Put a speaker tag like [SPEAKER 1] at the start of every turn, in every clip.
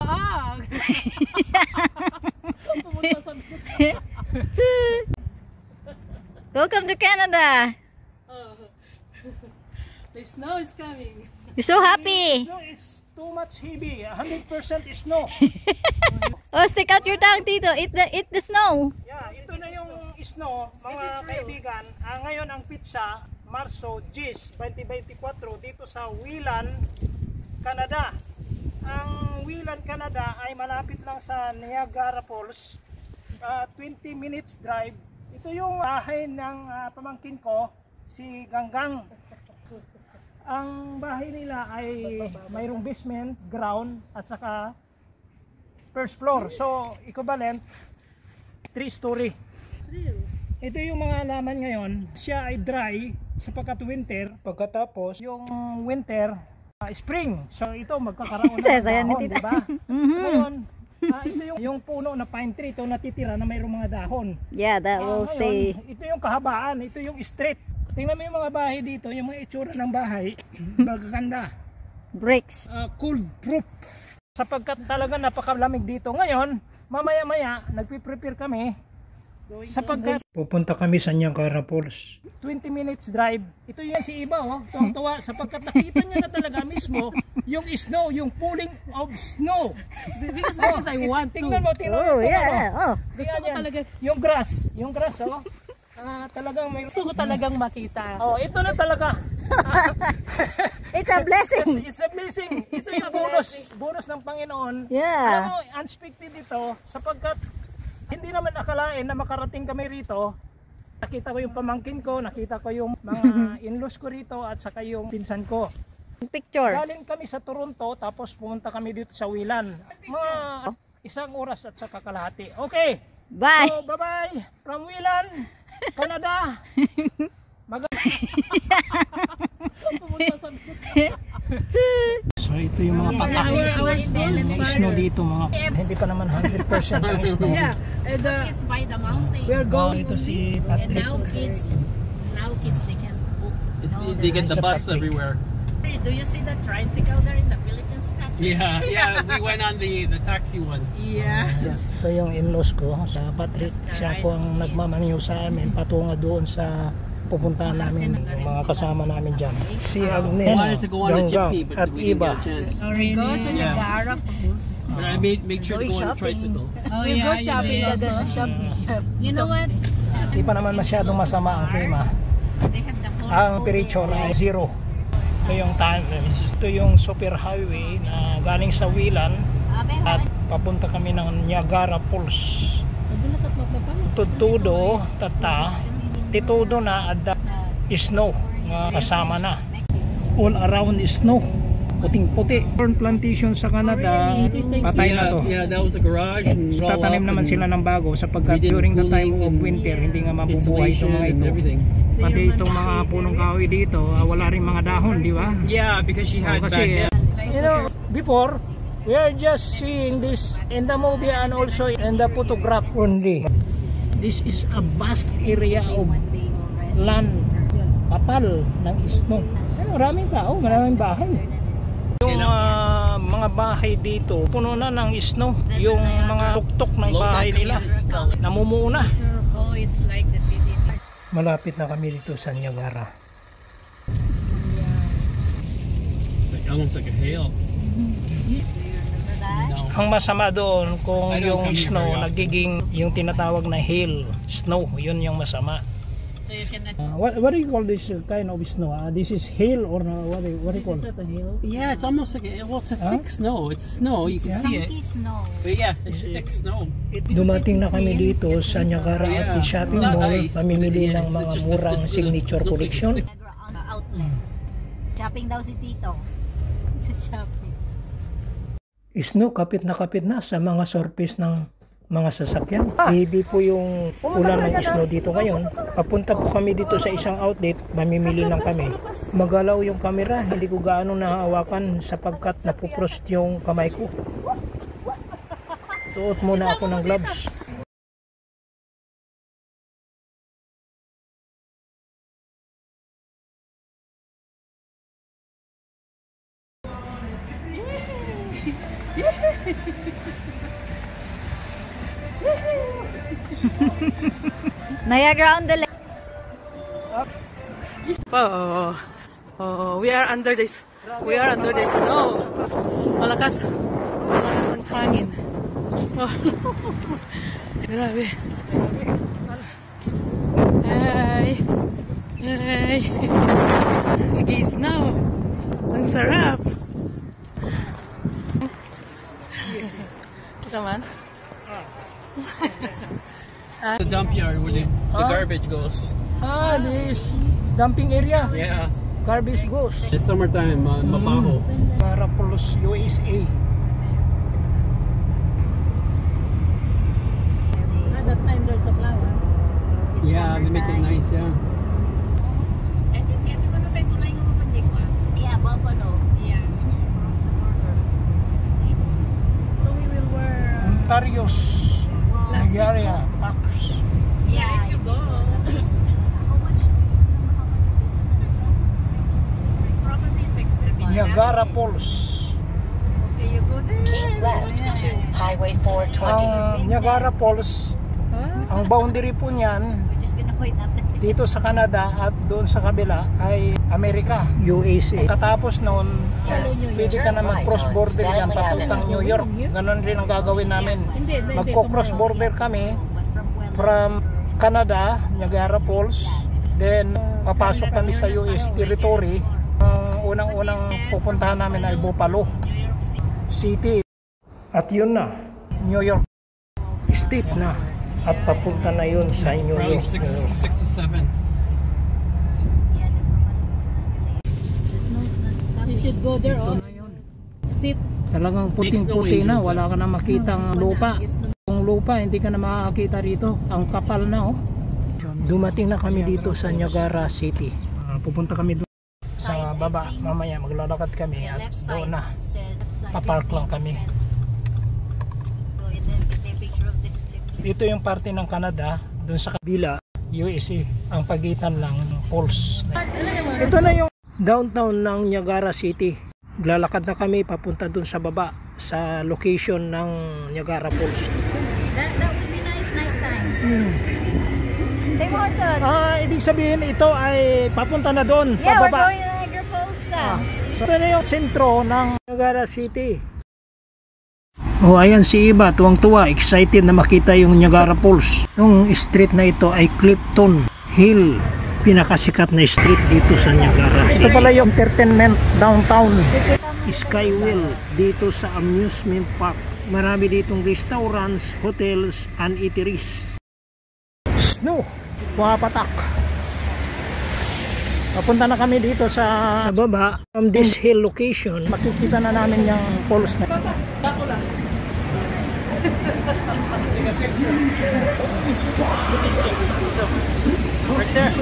[SPEAKER 1] Ah! Pumunta sa
[SPEAKER 2] Welcome to Canada.
[SPEAKER 1] The snow is coming.
[SPEAKER 2] You're so happy.
[SPEAKER 3] Snow is too much heavy. 100% snow.
[SPEAKER 2] Oh, stick out your tongue, Tito. Eat the snow.
[SPEAKER 3] Yeah, ito na yung snow, mga kaibigan. Ngayon ang pizza, Marso 10, 2024 dito sa Whelan, Canada. Ang Whelan, Canada ay malapit lang sa Niagara Falls. 20 minutes drive. Ito yung bahay ng pamangkin ko, si Ganggang. Ang bahay nila ay mayroong basement, ground, at saka first floor. So, equivalent 3-story. Ito yung mga halaman ngayon. Siya ay dry sapagkat winter. Pagkatapos, yung winter, spring. So, ito magkakaroon ng dahon, diba? Ngayon, ito yung puno na pine tree. Ito natitira na mayroong mga dahon.
[SPEAKER 2] Yeah, that will stay.
[SPEAKER 3] Ito yung kahabaan. Ito yung straight. Tingnan mo yung mga bahay dito. Yung mga itsura ng bahay. Magaganda.
[SPEAKER 2] Bricks.
[SPEAKER 3] Cold proof. Sapagkat talaga napakalamig dito. Ngayon, mamaya-maya, nagpiprepare kami. Sapagkat pupunta kami sa Niagara Falls. 20 minutes drive. Ito yan si Iba, oh. Tuwang-tuwa sapagkat nakita niya na talaga mismo yung snow, yung pooling of snow.
[SPEAKER 1] Because this is I want to.
[SPEAKER 3] Tingnan mo.
[SPEAKER 2] Oh, yeah. Oh.
[SPEAKER 1] Gusto ko talaga.
[SPEAKER 3] Yung grass, oh. Talagang may
[SPEAKER 1] Gusto ko talagang makita.
[SPEAKER 3] Oh, ito na talaga.
[SPEAKER 2] It's a blessing.
[SPEAKER 3] It's a blessing. Ito yung bonus ng Panginoon.
[SPEAKER 2] Yeah.
[SPEAKER 3] Alam mo, unexpected ito sapagkat hindi naman akalain na makarating kami rito. Nakita ko yung pamangkin ko, nakita ko yung mga in-laws ko rito at saka yung pinsan ko.
[SPEAKER 2] Picture.
[SPEAKER 3] Galing kami sa Toronto tapos pumunta kami dito sa Whelan. Mga 1 oras at saka kalahati. Okay.
[SPEAKER 2] Bye.
[SPEAKER 3] So, bye-bye from Whelan, Canada.
[SPEAKER 1] Pumunta sa
[SPEAKER 3] So ito yung mga patak ng snow dito, mga hindi pa naman 100% ang snow.
[SPEAKER 1] Yeah.
[SPEAKER 4] It's by the mountain.
[SPEAKER 1] We are going.
[SPEAKER 3] Ito si
[SPEAKER 4] And
[SPEAKER 3] Patrick.
[SPEAKER 4] now kids they can book.
[SPEAKER 5] They get the bus everywhere.
[SPEAKER 4] Do you see the tricycle there in the Philippines, Patrick?
[SPEAKER 5] Yeah, we went on the taxi one.
[SPEAKER 4] Yeah.
[SPEAKER 3] Ito yung in-laws ko, sa Patrick. Siya po ang nagmamanyo sa amin patungo doon sa pupuntahan namin, yung mga kasama namin dyan. Si Agnes,
[SPEAKER 5] Wanted to go on a
[SPEAKER 3] Ganggang,
[SPEAKER 5] jeepney, but
[SPEAKER 3] at
[SPEAKER 5] we didn't
[SPEAKER 3] Iba.
[SPEAKER 5] get a chance.
[SPEAKER 4] Oh, really?
[SPEAKER 1] Go to Niagara Falls.
[SPEAKER 5] But I made sure to go on a tricycle.
[SPEAKER 4] Oh,
[SPEAKER 1] We'll
[SPEAKER 4] yeah,
[SPEAKER 1] go shopping also. Shopping.
[SPEAKER 4] You know what?
[SPEAKER 3] Hindi pa naman masyadong masama ang klima.
[SPEAKER 4] They have the whole
[SPEAKER 3] Ang temperature ay 0. Ito yung ito yung super highway na galing sa Whelan at papunta kami ng Niagara Falls. Tutudo, tata, titudo na at snow nga kasama na. All around is snow. Puting-puti. Corn plantation sa Canada, patay na to.
[SPEAKER 5] Yeah, that was a garage. And
[SPEAKER 3] So, tatanim naman sila ng bago sapagkat during the time of winter hindi nga mabubuhay itong mga ito. Pati itong mga punong kahoy dito, wala rin mga dahon, di ba?
[SPEAKER 5] Yeah, because she had
[SPEAKER 3] Kasi,
[SPEAKER 5] bad
[SPEAKER 3] you know, before, we are just seeing this in the movie and also in the photograph only. This is a vast area of land, kapal ng snow. Maraming tao, maraming bahay. Yung mga bahay dito, puno na ng snow. Yung mga tuktok ng bahay nila, namumuo na.
[SPEAKER 4] Oh, it's like the cities.
[SPEAKER 3] Malapit na kami dito sa Niagara.
[SPEAKER 5] It's almost like a hail. No.
[SPEAKER 3] Ang masama doon kung
[SPEAKER 5] I don't
[SPEAKER 3] yung
[SPEAKER 5] come here
[SPEAKER 3] snow
[SPEAKER 5] very often.
[SPEAKER 3] nagiging yung tinatawag na hail snow, yun yung masama.
[SPEAKER 4] So you cannot.
[SPEAKER 3] What do you call this kind of snow? This is hail or what do you call it?
[SPEAKER 5] Yeah, it's almost like it's a thick snow. It's snow. You can see it.
[SPEAKER 4] Snow.
[SPEAKER 5] But yeah, it's thick snow.
[SPEAKER 3] Dumating na kami dito sa Niagara at the shopping mall, mamimili ng mga murang signature collection.
[SPEAKER 4] Outlet. Shopping daw si Tito. Sa shopping.
[SPEAKER 3] Snow kapit na sa mga surface ng mga sasakyan. Heavy po yung ulan ng snow dito ngayon. Papunta po kami dito sa isang outlet, mamimili lang kami. Magalaw yung camera, hindi ko gaano nahawakan sapagkat napuprost yung kamay ko. Tuot muna ako ng gloves.
[SPEAKER 2] Niagara on the left.
[SPEAKER 1] Oh, we are under this. We are under the snow. Malakas ang hangin. Oh. Grabe. Hi. Hi. Nag-i-snow. Ang sarap. Ito man.
[SPEAKER 5] The dump yard where the garbage goes.
[SPEAKER 3] This dumping area.
[SPEAKER 5] Yeah.
[SPEAKER 3] Garbage goes.
[SPEAKER 5] It's summertime, Mabaho.
[SPEAKER 3] Carapolos, USA.
[SPEAKER 1] That time there's a flower.
[SPEAKER 5] Yeah, they make it nice, yeah.
[SPEAKER 4] Yeah, Buffalo. Yeah. Across the border.
[SPEAKER 1] So we will wear
[SPEAKER 3] Ontario's Niagara Parks.
[SPEAKER 4] Yeah, if you go.
[SPEAKER 3] Niagara Falls.
[SPEAKER 6] Keep left to Highway 420.
[SPEAKER 3] Ang Niagara Falls, ang boundary po niyan
[SPEAKER 4] We're just gonna wait up there.
[SPEAKER 3] dito sa Canada at doon sa kabila ay Amerika, USA. Katapos noon, pwede ka na mag-cross border yan papuntang New York. Ganon rin ang gagawin namin. Magko-cross border kami from Canada, Niagara Falls, then papasok kami sa US territory. Ang unang-unang pupuntahan namin ay Buffalo City. At yun na, New York State na. At papunta na yun sa New
[SPEAKER 5] Around
[SPEAKER 3] York.
[SPEAKER 5] 6 to 7.
[SPEAKER 1] You should go there, oh. Sit.
[SPEAKER 3] Talagang puting-puti na, wala ka na makitang lupa. Kung lupa, hindi ka na makakita rito. Ang kapal na, oh. Dumating na kami dito sa Niagara City. Pupunta kami doon sa baba. Mamaya maglalakad kami at doon na. Papark lang kami.
[SPEAKER 4] So and then get a picture of this flip.
[SPEAKER 3] Ito yung parte ng Canada, doon sa kabila, USA. Ang pagitan lang ng falls. Ito na yung downtown ng Niagara City. Lalakad na kami papunta doon sa baba, sa location ng Niagara Falls.
[SPEAKER 4] That would be nice nighttime.
[SPEAKER 2] Tim Hortons.
[SPEAKER 3] Ibig sabihin ito ay papunta na doon,
[SPEAKER 2] Yeah, we're
[SPEAKER 3] pababa.
[SPEAKER 2] going to Niagara Falls na.
[SPEAKER 3] So ito na yung sentro ng Niagara City. Oh, ayan si Iba, tuwang-tuwa, excited na makita yung Niagara Falls. Itong street na ito ay Clifton Hill, pinakasikat na street dito sa Niagara. Ito pala yung entertainment downtown. Skywheel dito sa amusement park. Marami ditong restaurants, hotels, and eateries. Snow, pumapatak. Papunta na kami dito sa baba. From this hill location, makikita na namin yung falls na. Right there.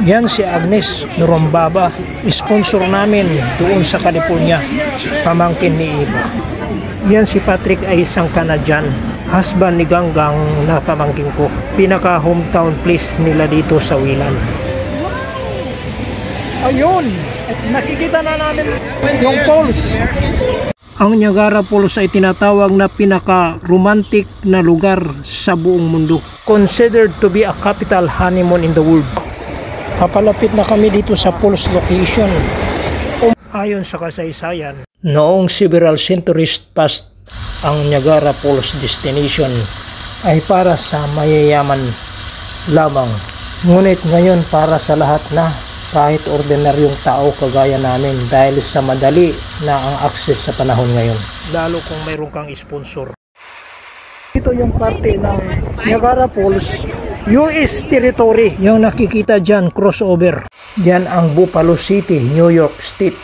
[SPEAKER 3] Yan si Agnes Nurumbaba, sponsor namin doon sa California, pamangkin ni Iba. Yan si Patrick ay isang Canadian, husband ni Ganggang na pamangkin ko. Pinaka hometown place nila dito sa Wilan. Ayun, nakikita na namin yung falls. Ang Niagara Falls ay tinatawag na pinaka-romantic na lugar sa buong mundo. Considered to be a capital honeymoon in the world. Papalapit na kami dito sa falls location. Ayon sa kasaysayan, noong several centuries past, ang Niagara Falls destination ay para sa mayayaman lamang. Ngunit ngayon para sa lahat na, kahit ordinaryong tao kagaya namin, dahil sa madali na ang access sa panahon ngayon. Lalo kung mayroon kang sponsor. Ito yung parte ng Niagara Falls, US territory. Yung nakikita dyan, crossover. Diyan ang Buffalo City, New York State.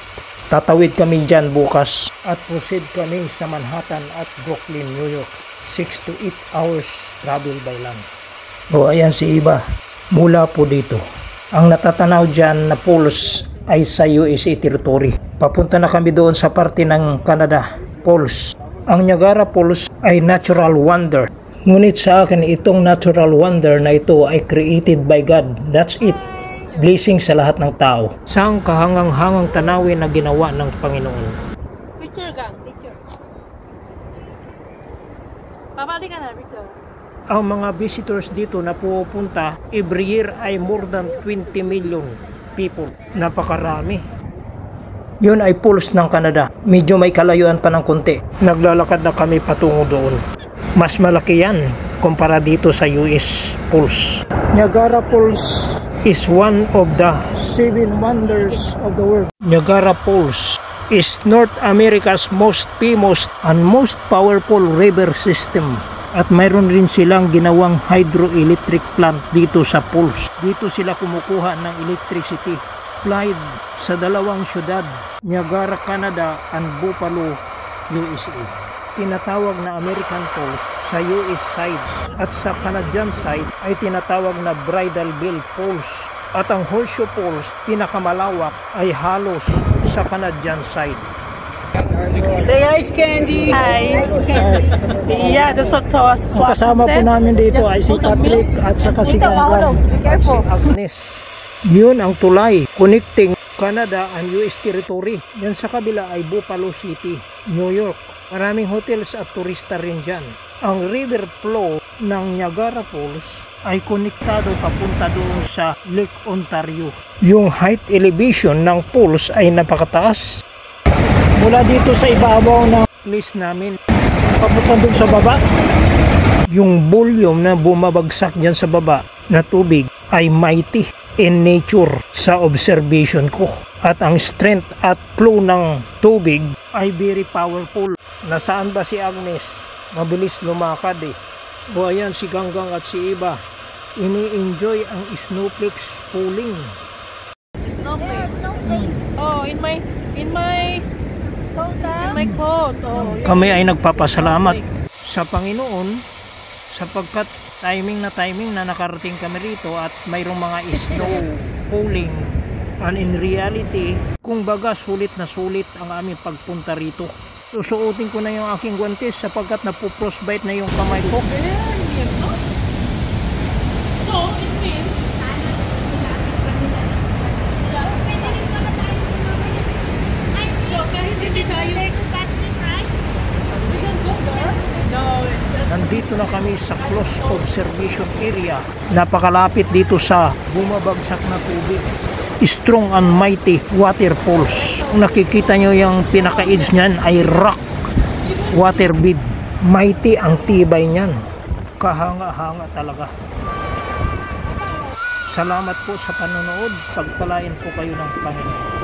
[SPEAKER 3] Tatawid kami dyan bukas at proceed kami sa Manhattan at Brooklyn, New York. 6 to 8 hours travel by land. O ayan si Iba, mula po dito. Ang natatanaw dyan na falls ay sa USA territory. Papunta na kami doon sa parte ng Canada Falls. Ang Niagara Falls ay natural wonder. Ngunit sa akin itong natural wonder na ito ay created by God. That's it. blessing sa lahat ng tao. Sang kahangang-hangang tanawin na ginawa ng Panginoon.
[SPEAKER 1] Picture gang.
[SPEAKER 4] Picture.
[SPEAKER 1] Babalik ka na, picture.
[SPEAKER 3] Ang mga visitors dito na pupunta every year ay more than 20 million people. Napakarami. Yun ay Falls ng Canada. Medyo may kalayuan pa ng konti. Naglalakad na kami patungo doon. Mas malaki yan kumpara dito sa US Falls. Niagara Falls is one of the 7 wonders of the world. Niagara Falls is North America's most famous and most powerful river system. At mayroon rin silang ginawang hydroelectric plant dito sa Falls. Dito sila kumukuha ng electricity. Applied sa dalawang syudad, Niagara, Canada and Buffalo, USA. Tinatawag na American Falls sa US side at sa Canadian side ay tinatawag na Bridal Veil Falls. At ang Horseshoe Falls, pinakamalawak ay halos sa Canadian side.
[SPEAKER 1] Say ice candy. Hi. Yeah, that's what was.
[SPEAKER 3] Ang kasama po namin dito ay si Patrick at saka si Ganggang at si Agnes. Yun ang tulay connecting Canada and US territory. Yan sa kabila ay Buffalo City, New York. Maraming hotels at turista rin dyan. Ang river flow ng Niagara Falls ay konektado papunta doon sa Lake Ontario. Yung height elevation ng falls ay napakataas. Mula dito sa ibabaw ng place namin, papunta doon sa baba, yung volume na bumabagsak dyan sa baba na tubig ay mighty in nature sa observation ko. At ang strength at flow ng tubig ay very powerful. Nasaan ba si Agnes? Mabilis lumakad eh. O ayan si Ganggang at si Iba. Ini-enjoy ang snowflakes falling.
[SPEAKER 1] Snowflakes.
[SPEAKER 4] Snowflakes.
[SPEAKER 1] Oh, in my
[SPEAKER 4] Skoda.
[SPEAKER 1] coat. Oh.
[SPEAKER 3] Kami ay nagpapasalamat sa Panginoon sapagkat timing na nakarating kami rito at mayroong mga snow falling. And in reality, kung baga sulit na sulit ang aming pagpunta rito. Susuotin ko na yung aking guantes sapagkat napuprosbite na yung kamay ko.
[SPEAKER 1] So, it means so kahit hindi tayo we can go there. No,
[SPEAKER 3] Nandito na kami sa close observation area. Napakalapit dito sa bumabagsak na tubig. Strong and mighty waterfalls. Kung nakikita nyo yung pinaka-edge nyan ay rock waterbed. Mighty ang tibay nyan. Kahanga-hanga talaga. Salamat po sa panonood. Pagpalain po kayo ng Panginoon.